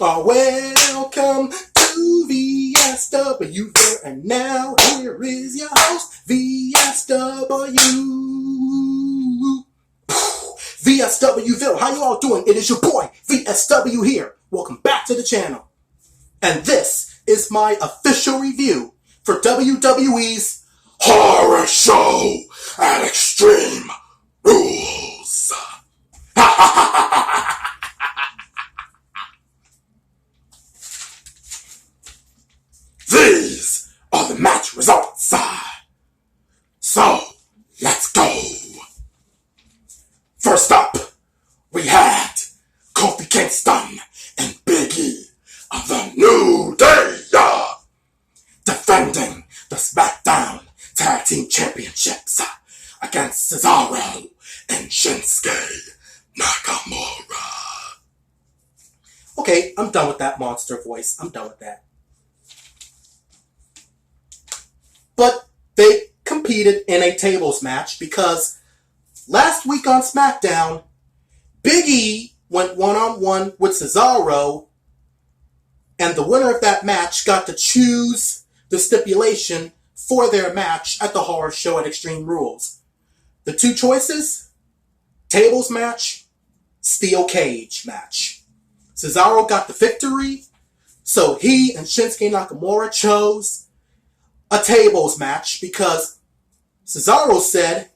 Welcome to VSW, and now here is your host, VSW. VSWville, how you all doing? It is your boy, VSW here. Welcome back to the channel. And this is my official review for WWE's Horror Show at Extreme Rules. These are the match results. So, let's go. First up, we had Kofi Kingston and Big E of the New Day defending the SmackDown Tag Team Championships against Cesaro and Shinsuke Nakamura. Okay, I'm done with that monster voice. I'm done with that. But they competed in a tables match because last week on SmackDown, Big E went one-on-one with Cesaro, and the winner of that match got to choose the stipulation for their match at the Horror Show at Extreme Rules. The two choices: tables match, steel cage match. Cesaro got the victory, so he and Shinsuke Nakamura chose a tables match because Cesaro said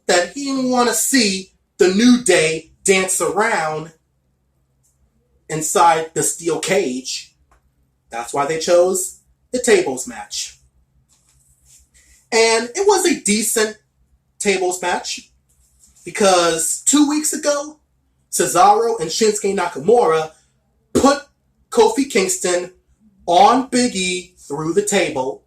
that he didn't want to see the New Day dance around inside the steel cage. That's why they chose the tables match. And it was a decent tables match because 2 weeks ago, Cesaro and Shinsuke Nakamura put Kofi Kingston on Big E through the table.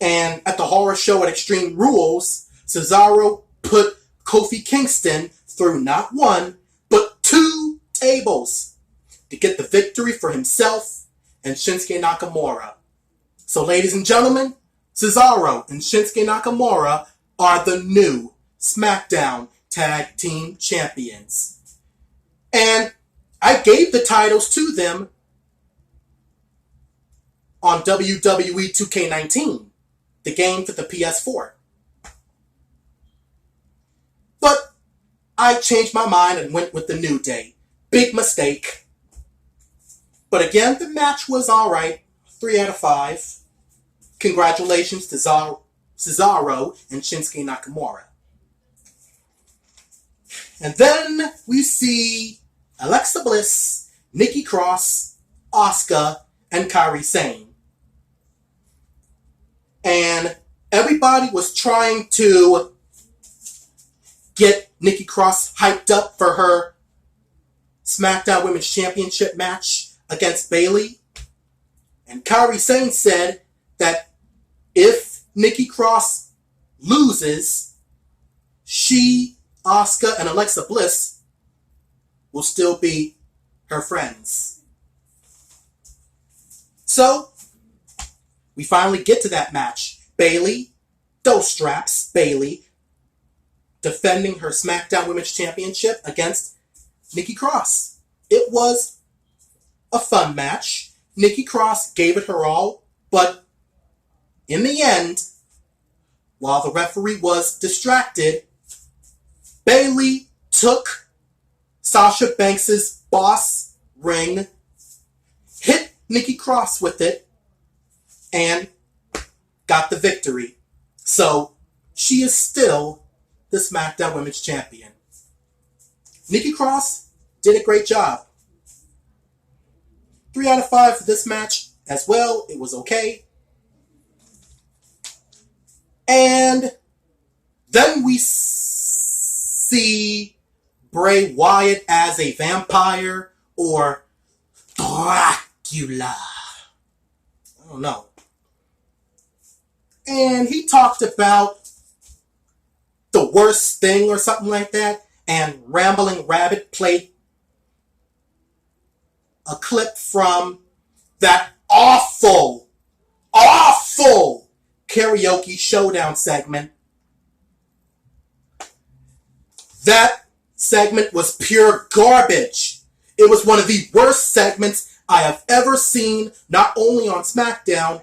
And at the Horror Show at Extreme Rules, Cesaro put Kofi Kingston through not one, but two tables to get the victory for himself and Shinsuke Nakamura. So, ladies and gentlemen, Cesaro and Shinsuke Nakamura are the new SmackDown Tag Team Champions. And I gave the titles to them on WWE 2K19. The game for the PS4. But I changed my mind and went with the New Day. Big mistake. But again, the match was alright. 3 out of 5. Congratulations to Cesaro and Shinsuke Nakamura. And then we see Alexa Bliss, Nikki Cross, Asuka, and Kairi Sane. And everybody was trying to get Nikki Cross hyped up for her SmackDown Women's Championship match against Bayley. And Kairi Sane said that if Nikki Cross loses, she, Asuka, and Alexa Bliss will still be her friends. So, we finally get to that match. Bayley, those straps, Bayley, defending her SmackDown Women's Championship against Nikki Cross. It was a fun match. Nikki Cross gave it her all, but in the end, while the referee was distracted, Bayley took Sasha Banks' boss ring, hit Nikki Cross with it, and got the victory. So, she is still the SmackDown Women's Champion. Nikki Cross did a great job. 3 out of 5 for this match as well. It was okay. And then we see Bray Wyatt as a vampire or Dracula. I don't know. And he talked about the worst thing or something like that. And Rambling Rabbit played a clip from that awful karaoke showdown segment. That segment was pure garbage. It was one of the worst segments I have ever seen, not only on SmackDown,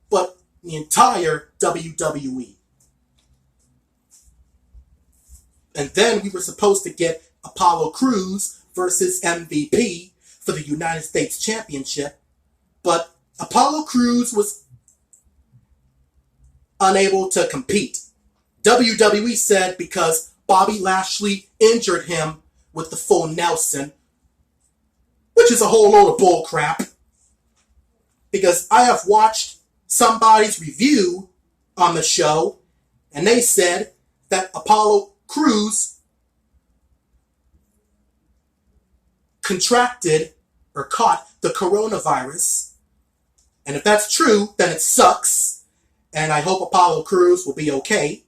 but the entire WWE. And then we were supposed to get Apollo Crews versus MVP for the United States Championship, but Apollo Crews was unable to compete. WWE said because Bobby Lashley injured him with the full Nelson, which is a whole load of bull crap. Because I have watched somebody's review on the show, and they said that Apollo Crews contracted or caught the coronavirus. And if that's true, then it sucks. And I hope Apollo Crews will be okay.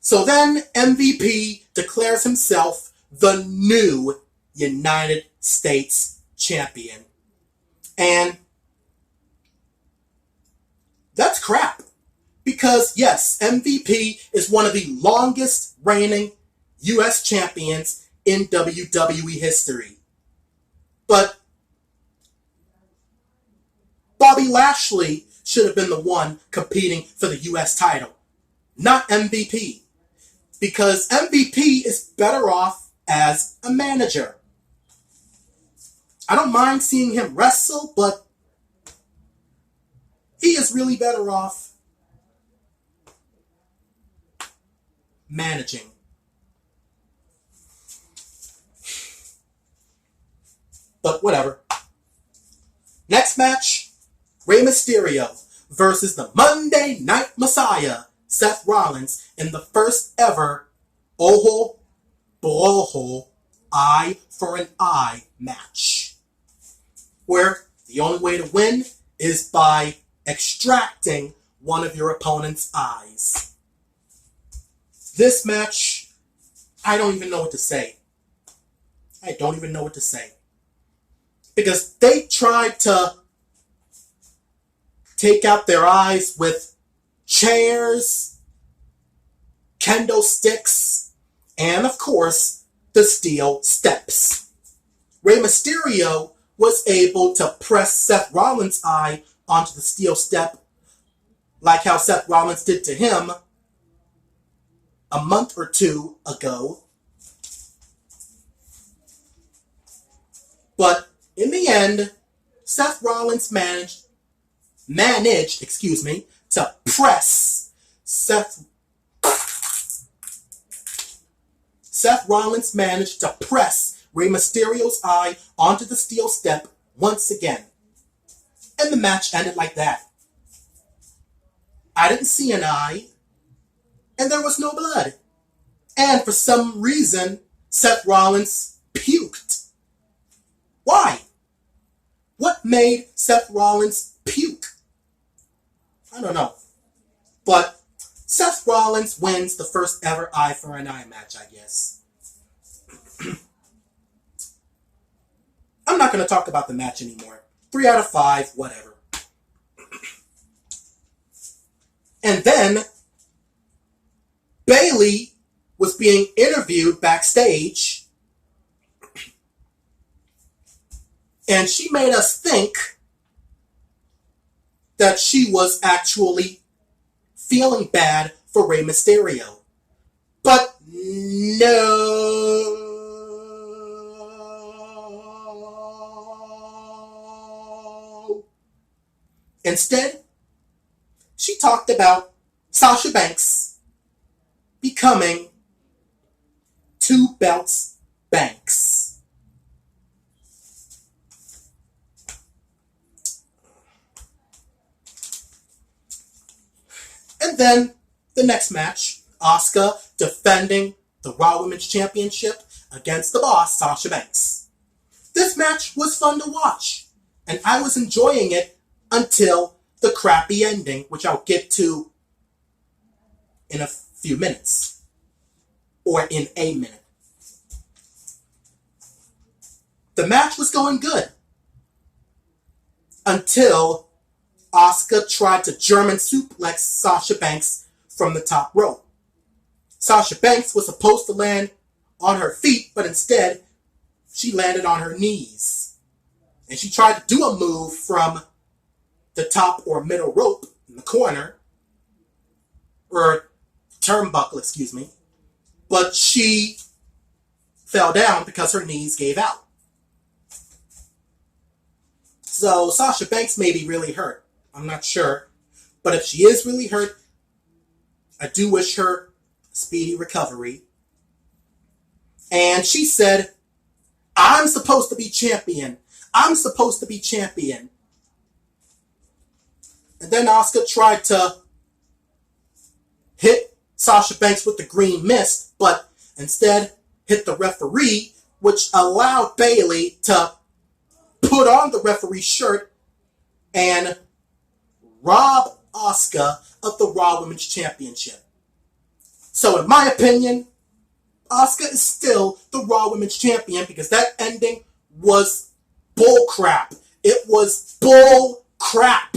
So then MVP declares himself the new United States champion. And that's crap. Because yes, MVP is one of the longest reigning US champions in WWE history. But Bobby Lashley should have been the one competing for the US title, not MVP. Because MVP is better off as a manager. I don't mind seeing him wrestle, but he is really better off managing. But whatever. Next match, Rey Mysterio versus the Monday Night Messiah, Seth Rollins, in the first ever Ojo Bojo Eye for an Eye match, where the only way to win is by extracting one of your opponent's eyes. This match, I don't even know what to say. I don't even know what to say. Because they tried to take out their eyes with chairs, kendo sticks, and of course, the steel steps. Rey Mysterio was able to press Seth Rollins' eye onto the steel step, like how Seth Rollins did to him a month or two ago. But in the end, Seth Rollins managed to press Seth Rollins managed to press Rey Mysterio's eye onto the steel step once again. And the match ended like that. I didn't see an eye, and there was no blood. And for some reason, Seth Rollins puked. Why? What made Seth Rollins puke? I don't know. But Seth Rollins wins the first ever Eye for an Eye match, I guess. I'm not going to talk about the match anymore. 3 out of 5, whatever. And then Bayley was being interviewed backstage, and she made us think that she was actually feeling bad for Rey Mysterio. But no. Instead, she talked about Sasha Banks becoming 2 belts Banks. And then the next match, Asuka defending the Raw Women's Championship against the boss, Sasha Banks. This match was fun to watch, and I was enjoying it until the crappy ending, which I'll get to in a few minutes. Or in a minute. The match was going good until Asuka tried to German suplex Sasha Banks from the top rope. Sasha Banks was supposed to land on her feet, but instead she landed on her knees. And she tried to do a move from the top or middle rope in the corner, or turnbuckle, excuse me, but she fell down because her knees gave out. So Sasha Banks may be really hurt. I'm not sure. But if she is really hurt, I do wish her a speedy recovery. And she said, I'm supposed to be champion. I'm supposed to be champion. And then Asuka tried to hit Sasha Banks with the green mist, but instead hit the referee, which allowed Bayley to put on the referee's shirt and rob Asuka of the Raw Women's Championship. So in my opinion, Asuka is still the Raw Women's Champion because that ending was bull crap. It was bull crap.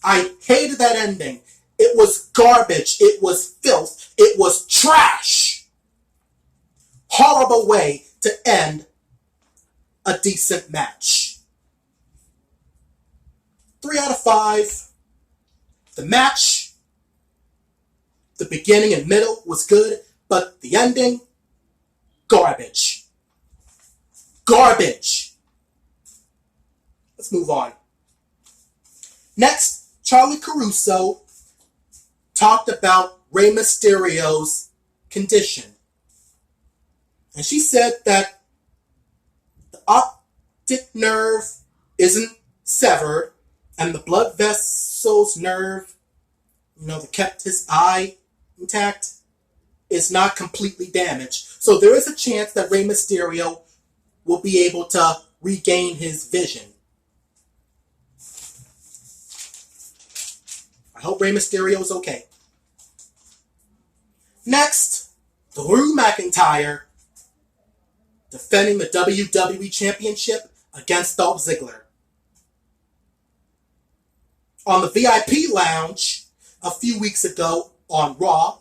I hated that ending. It was garbage. It was filth. It was trash. Horrible way to end a decent match. 3 out of 5. The match, the beginning and middle was good, but the ending, garbage. Garbage. Let's move on. Next, Charlie Caruso talked about Rey Mysterio's condition. And she said that the optic nerve isn't severed, and the blood vessel's nerve, that kept his eye intact, is not completely damaged. So there is a chance that Rey Mysterio will be able to regain his vision. I hope Rey Mysterio is okay. Next, Drew McIntyre defending the WWE Championship against Dolph Ziggler. On the VIP lounge a few weeks ago on Raw,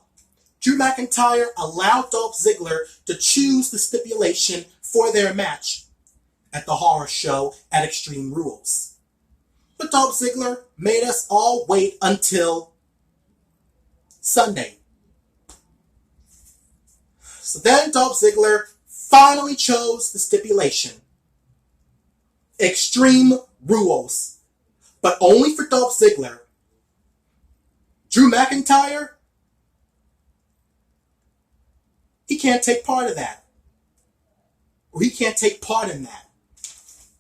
Drew McIntyre allowed Dolph Ziggler to choose the stipulation for their match at the horror show at Extreme Rules. But Dolph Ziggler made us all wait until Sunday. So then Dolph Ziggler finally chose the stipulation. Extreme Rules. But only for Dolph Ziggler. Drew McIntyre, he can't take part of that. Or he can't take part in that.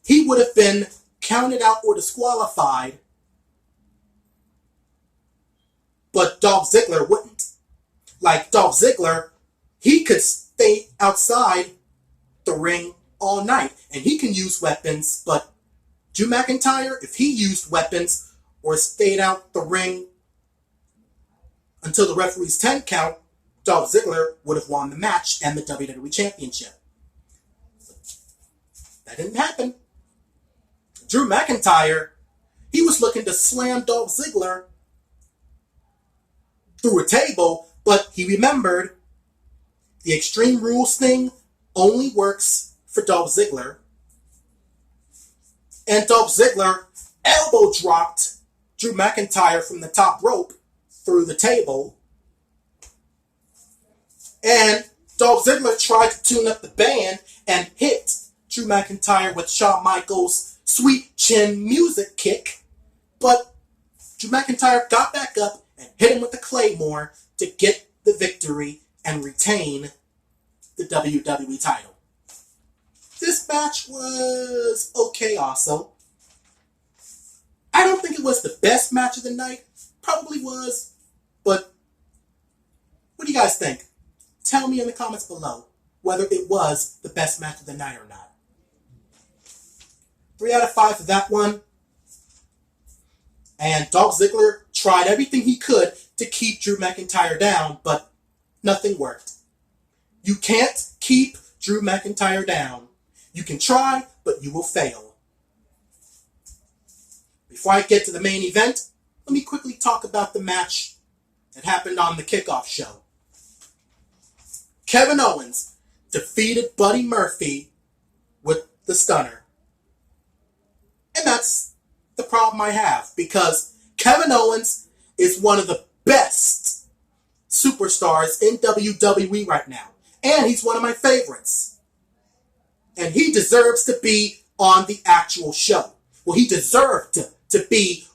He would have been counted out or disqualified, but Dolph Ziggler wouldn't. Like Dolph Ziggler, he could stay outside the ring all night, and he can use weapons, but Drew McIntyre, if he used weapons or stayed out the ring until the referee's 10 count, Dolph Ziggler would have won the match and the WWE Championship. That didn't happen. Drew McIntyre, he was looking to slam Dolph Ziggler through a table, but he remembered the Extreme Rules thing only works for Dolph Ziggler. And Dolph Ziggler elbow dropped Drew McIntyre from the top rope through the table. And Dolph Ziggler tried to tune up the band and hit Drew McIntyre with Shawn Michaels' Sweet Chin music kick. But Drew McIntyre got back up and hit him with the Claymore to get the victory and retain the WWE title. This match was okay also. I don't think it was the best match of the night. Probably was. But what do you guys think? Tell me in the comments below whether it was the best match of the night or not. 3 out of 5 for that one. And Dolph Ziggler tried everything he could to keep Drew McIntyre down, but nothing worked. You can't keep Drew McIntyre down. You can try, but you will fail. Before I get to the main event, let me quickly talk about the match that happened on the kickoff show. Kevin Owens defeated Buddy Murphy with the stunner. And that's the problem I have, because Kevin Owens is one of the best superstars in WWE right now. And he's one of my favorites. And he deserves to be on the actual show. Well, he deserved to be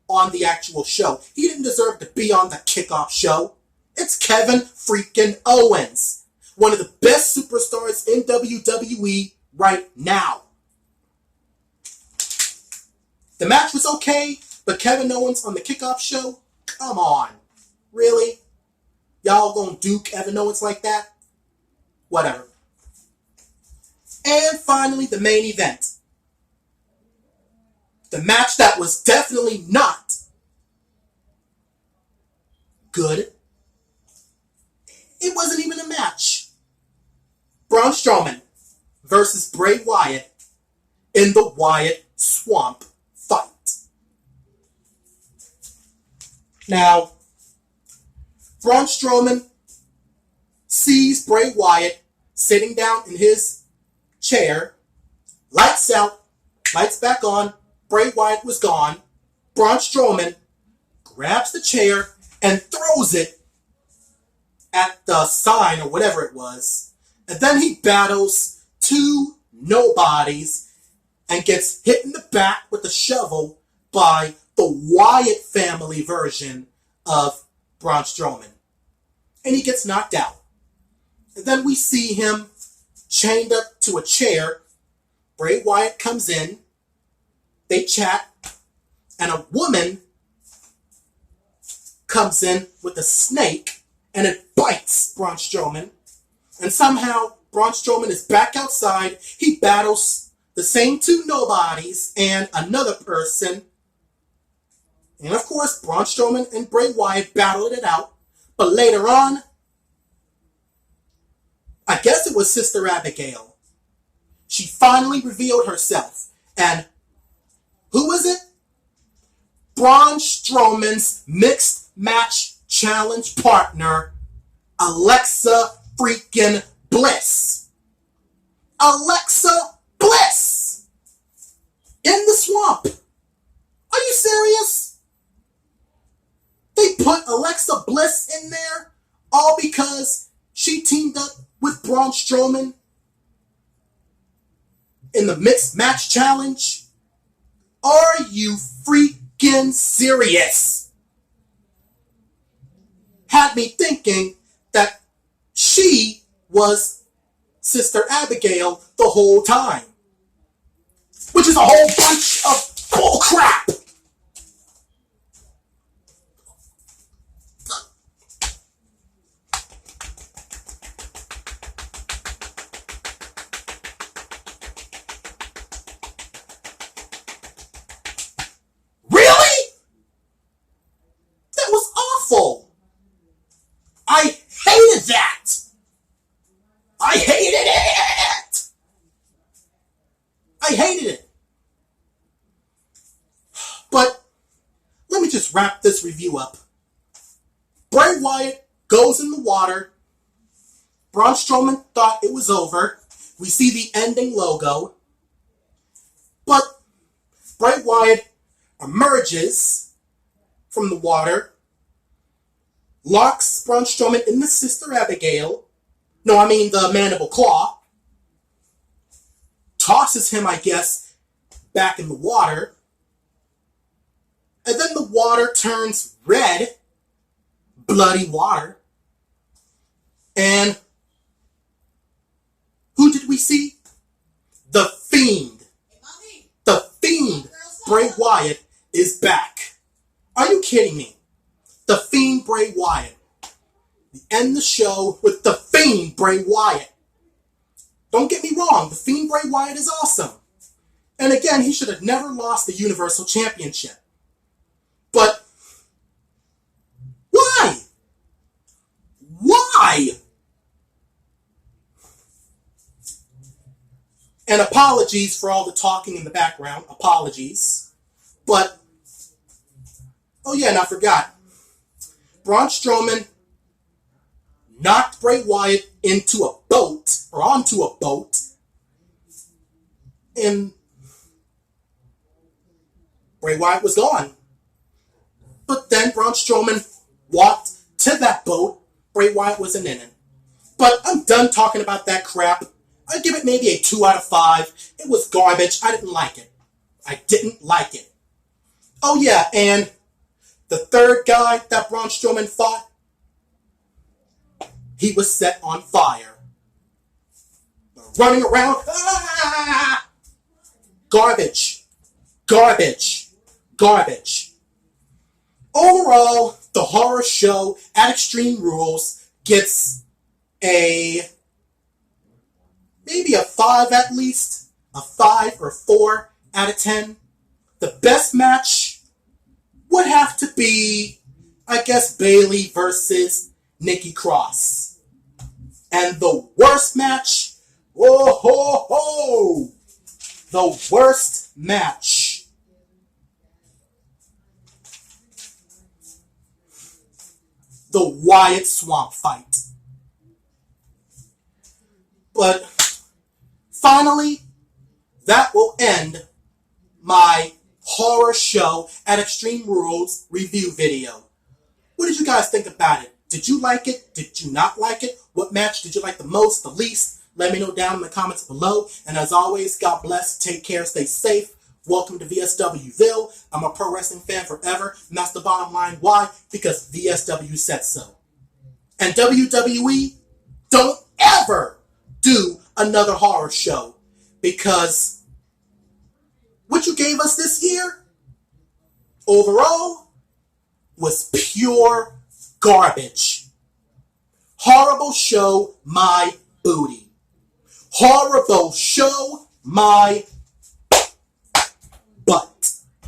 on the actual show. He didn't deserve to be on the kickoff show. It's Kevin freaking Owens. One of the best superstars in WWE right now. The match was okay, but Kevin Owens on the kickoff show? Come on. Really? Y'all gonna do Kevin Owens like that? Whatever. And finally, the main event. The match that was definitely not good. It wasn't even a match. Braun Strowman versus Bray Wyatt in the Wyatt Swamp fight. Now, Braun Strowman sees Bray Wyatt sitting down in his chair. Lights out, lights back on. Bray Wyatt was gone. Braun Strowman grabs the chair and throws it at the sign or whatever it was. And then he battles two nobodies and gets hit in the back with a shovel by the Wyatt family version of Braun Strowman. And he gets knocked out. And then we see him chained up to a chair. Bray Wyatt comes in. They chat. And a woman comes in with a snake and it bites Braun Strowman. And somehow Braun Strowman is back outside. He battles the same two nobodies and another person. And of course, Braun Strowman and Bray Wyatt battled it out. But later on, I guess it was Sister Abigail. She finally revealed herself. And who was it? Braun Strowman's mixed match challenge partner, Alexa freaking Bliss. Alexa Bliss! In the swamp. Are you serious? They put Alexa Bliss in there all because she teamed up with Braun Strowman in the mixed match challenge? Are you freaking serious? Had me thinking that she was Sister Abigail the whole time. Which is a whole bunch of bull crap. I hated that. I hated it. I hated it. But let me just wrap this review up. Bray Wyatt goes in the water. Braun Strowman thought it was over. We see the ending logo. But Bray Wyatt emerges from the water, locks Braun Strowman in the Sister Abigail. No, I mean the Mandible Claw. Tosses him, I guess, back in the water. And then the water turns red. Bloody water. And who did we see? The Fiend. The Fiend, Bray Wyatt, is back. Are you kidding me? The Fiend Bray Wyatt. We end the show with The Fiend Bray Wyatt. Don't get me wrong, The Fiend Bray Wyatt is awesome. And again, he should have never lost the Universal Championship. But why? Why? And apologies for all the talking in the background. Apologies. But, oh yeah, and I forgot. Braun Strowman knocked Bray Wyatt into a boat, or onto a boat, and Bray Wyatt was gone. But then Braun Strowman walked to that boat. Bray Wyatt wasn't in it. But I'm done talking about that crap. I give it maybe a 2 out of 5. It was garbage. I didn't like it. I didn't like it. Oh yeah, and the third guy that Braun Strowman fought, he was set on fire. Running around. Ah! Garbage. Garbage. Garbage. Overall, the horror show at Extreme Rules gets maybe a 5 at least. A 5 or 4 out of 10. The best match would have to be, I guess, Bayley versus Nikki Cross. And the worst match, oh ho ho! The worst match. The Wyatt Swamp fight. But finally, that will end my horror show at Extreme Rules review video. What did you guys think about it? Did you like it? Did you not like it? What match did you like the most, the least? Let me know down in the comments below. And as always, God bless, take care, stay safe. Welcome to VSWville. I'm a pro wrestling fan forever, and that's the bottom line. Why? Because VSW said so. And WWE, don't ever do another horror show, because what you gave us this year, overall, was pure garbage. Horrible show, my booty. Horrible show, my